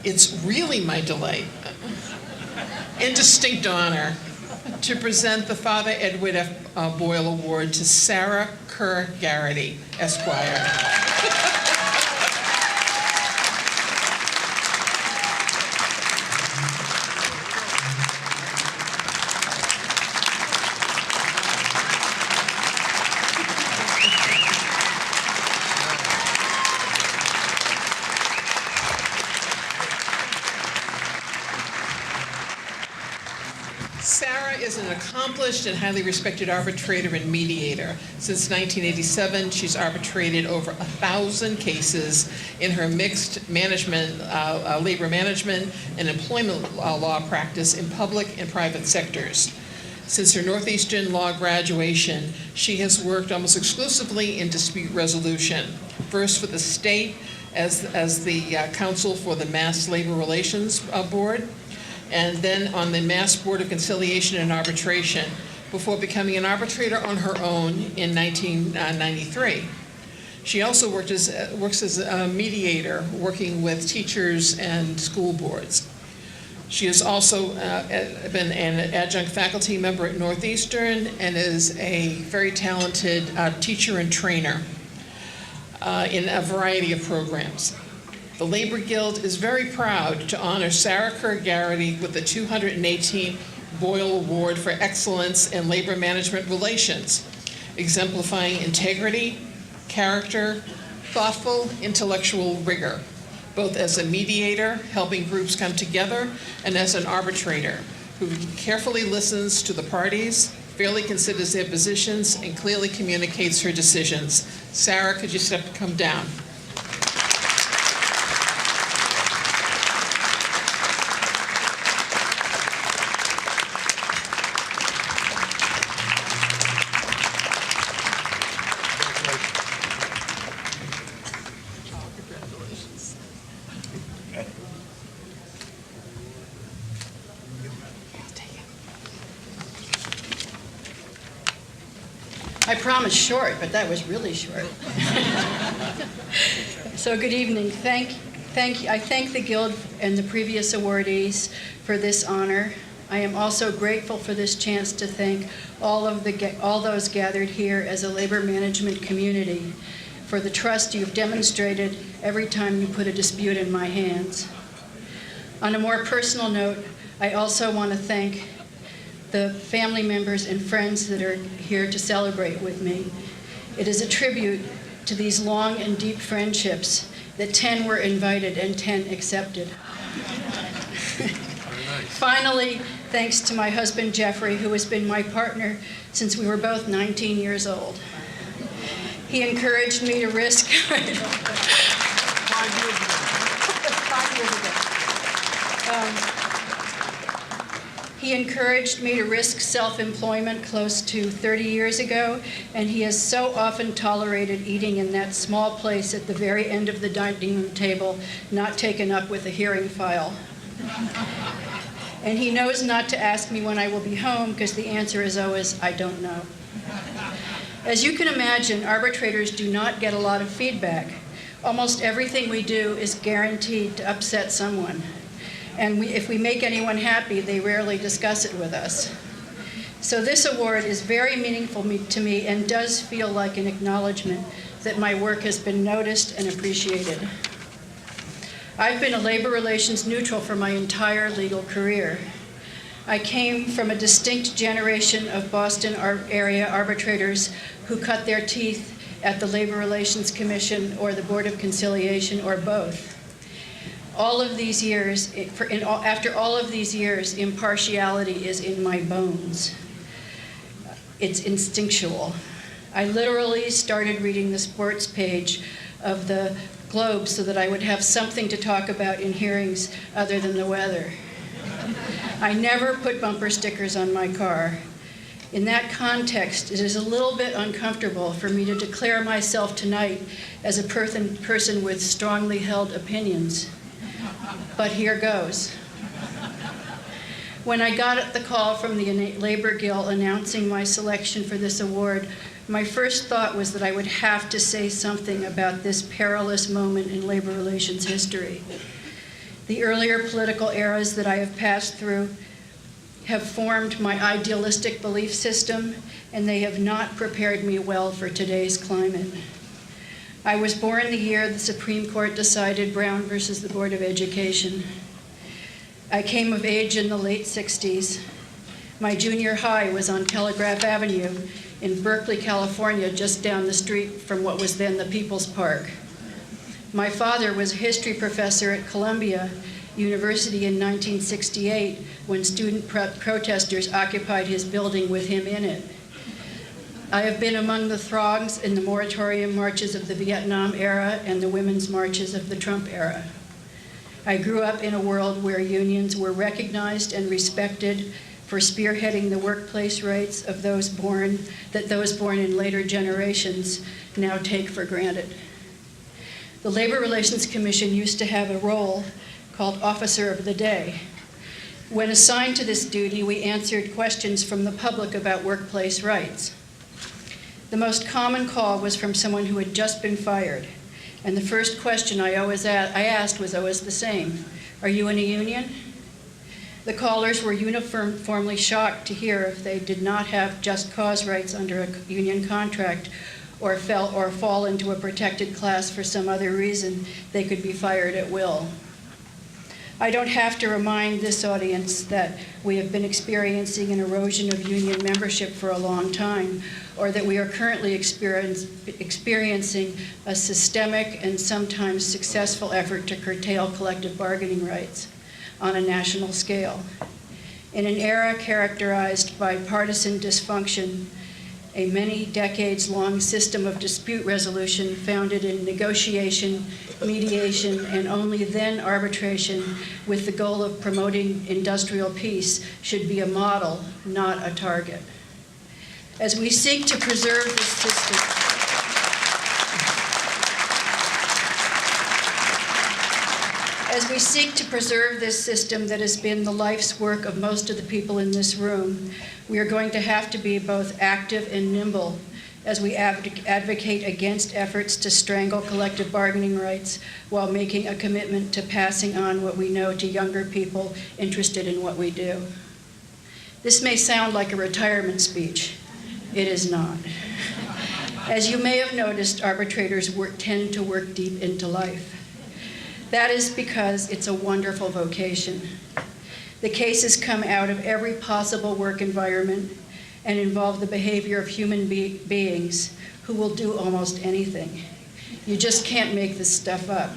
It's really my delight and distinct honor to present the Father Edward F. Boyle Award to Sara Kerr Garraty, Esquire. Sara is an accomplished and highly respected arbitrator and mediator. Since 1987, she's arbitrated over 1,000 cases in her mixed management, labor management and employment law practice in public and private sectors. Since her Northeastern Law graduation, she has worked almost exclusively in dispute resolution, first for the state as the counsel for the Mass Labor Relations Board, and then on the Mass Board of Conciliation and Arbitration, before becoming an arbitrator on her own in 1993. She also works as a mediator, working with teachers and school boards. She has also been an adjunct faculty member at Northeastern and is a very talented teacher and trainer in a variety of programs. The Labor Guild is very proud to honor Sara Kerr Garraty with the 218th Boyle Award for Excellence in Labor Management Relations, exemplifying integrity, character, thoughtful intellectual rigor, both as a mediator, helping groups come together, and as an arbitrator who carefully listens to the parties, fairly considers their positions, and clearly communicates her decisions. Sara, could you come down? I promised short, but that was really short. So good evening. I thank the Guild and the previous awardees for this honor. I am also grateful for this chance to thank all those gathered here as a labor management community for the trust you've demonstrated every time you put a dispute in my hands. On a more personal note, I also want to thank the family members and friends that are here to celebrate with me. It is a tribute to these long and deep friendships that 10 were invited and 10 accepted. Finally, thanks to my husband, Jeffrey, who has been my partner since we were both 19 years old. He encouraged me to risk 5 years ago. He encouraged me to risk self-employment close to 30 years ago, and he has so often tolerated eating in that small place at the very end of the dining room table, not taken up with a hearing file. And he knows not to ask me when I will be home, because the answer is always, I don't know. As you can imagine, arbitrators do not get a lot of feedback. Almost everything we do is guaranteed to upset someone. And if we make anyone happy, they rarely discuss it with us. So this award is very meaningful to me and does feel like an acknowledgement that my work has been noticed and appreciated. I've been a labor relations neutral for my entire legal career. I came from a distinct generation of Boston area arbitrators who cut their teeth at the Labor Relations Commission or the Board of Conciliation or both. All of these years, after all of these years, impartiality is in my bones. It's instinctual. I literally started reading the sports page of the Globe so that I would have something to talk about in hearings other than the weather. I never put bumper stickers on my car. In that context, it is a little bit uncomfortable for me to declare myself tonight as a person with strongly held opinions. But here goes. When I got the call from the Labor Guild announcing my selection for this award, my first thought was that I would have to say something about this perilous moment in labor relations history. The earlier political eras that I have passed through have formed my idealistic belief system, and they have not prepared me well for today's climate. I was born the year the Supreme Court decided Brown versus the Board of Education. I came of age in the late 60s. My junior high was on Telegraph Avenue in Berkeley, California, just down the street from what was then the People's Park. My father was a history professor at Columbia University in 1968 when student protesters occupied his building with him in it. I have been among the throngs in the moratorium marches of the Vietnam era and the women's marches of the Trump era. I grew up in a world where unions were recognized and respected for spearheading the workplace rights of those born in later generations now take for granted. The Labor Relations Commission used to have a role called Officer of the Day. When assigned to this duty, we answered questions from the public about workplace rights. The most common call was from someone who had just been fired, and the first question I asked was always the same: are you in a union? The callers were uniformly shocked to hear if they did not have just cause rights under a union contract or fall into a protected class for some other reason, they could be fired at will. I don't have to remind this audience that we have been experiencing an erosion of union membership for a long time, or that we are currently experiencing a systemic and sometimes successful effort to curtail collective bargaining rights on a national scale. In an era characterized by partisan dysfunction, a many decades-long system of dispute resolution founded in negotiation, mediation, and only then arbitration with the goal of promoting industrial peace should be a model, not a target. As we seek to preserve this system, that has been the life's work of most of the people in this room, we are going to have to be both active and nimble as we advocate against efforts to strangle collective bargaining rights while making a commitment to passing on what we know to younger people interested in what we do. This may sound like a retirement speech. It is not. As you may have noticed, arbitrators tend to work deep into life. That is because it's a wonderful vocation. The cases come out of every possible work environment and involve the behavior of human beings who will do almost anything. You just can't make this stuff up.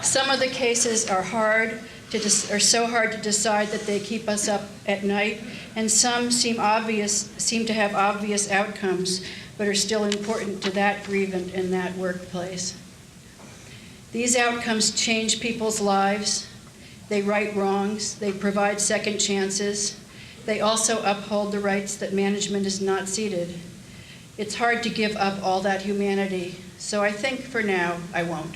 Some of the cases are so hard to decide that they keep us up at night, and some seem to have obvious outcomes, but are still important to that grievant in that workplace. These outcomes change people's lives. They right wrongs. They provide second chances. They also uphold the rights that management has not ceded. It's hard to give up all that humanity, so I think for now I won't.